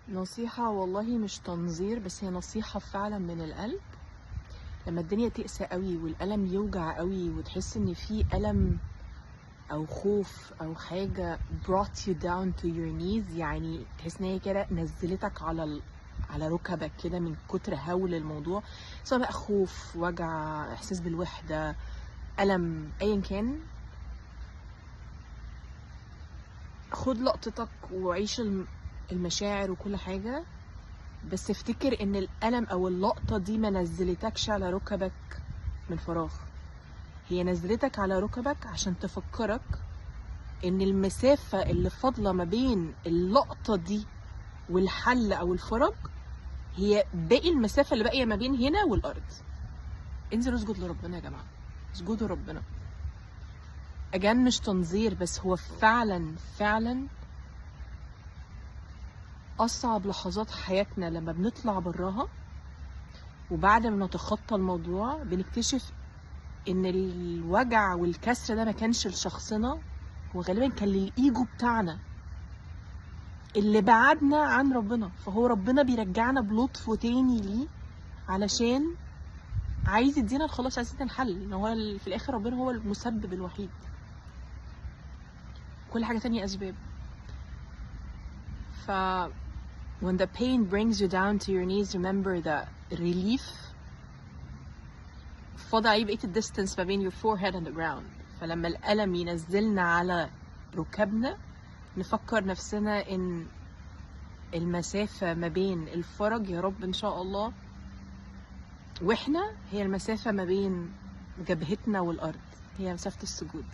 نصيحة والله مش تنظير، بس هي نصيحة فعلا من القلب. لما الدنيا تقسى قوي والألم يوجع قوي وتحس ان في ألم او خوف او حاجة brought you down to your knees، يعني تحس ان هي كده نزلتك على ركبك كده من كتر هول الموضوع، سواء بقى خوف، وجع، احساس بالوحدة، ألم، ايا كان. خد لقطتك وعيش المشاعر وكل حاجة، بس افتكر ان الألم او اللقطة دي ما نزلتكش على ركبك من فراغ. هي نزلتك على ركبك عشان تفكرك ان المسافة اللي فاضلة ما بين اللقطة دي والحل او الفرج هي باقي المسافة اللي باقية ما بين هنا والارض. انزلوا اسجد لربنا يا جماعة، اسجدوا لربنا. اجان مش تنظير، بس هو فعلا فعلا اصعب لحظات حياتنا لما بنطلع براها، وبعد ما نتخطى الموضوع بنكتشف ان الوجع والكسر ده ما كانش لشخصنا، هو غالبا كان للايجو بتاعنا اللي بعدنا عن ربنا. فهو ربنا بيرجعنا بلطفه تاني ليه علشان عايز يدينا الخلاص، عايز يدينا الحل، ان هو في الاخر ربنا هو المسبب الوحيد، كل حاجة تانية اسباب. ف when the pain brings you down to your knees, remember that relief فاضل عليه بقية الديستنس ما بين your forehead and the ground. فلما الألم ينزلنا على ركبنا نفكر نفسنا ان المسافة ما بين الفرج يا رب ان شاء الله واحنا هي المسافة ما بين جبهتنا والارض، هي مسافة السجود.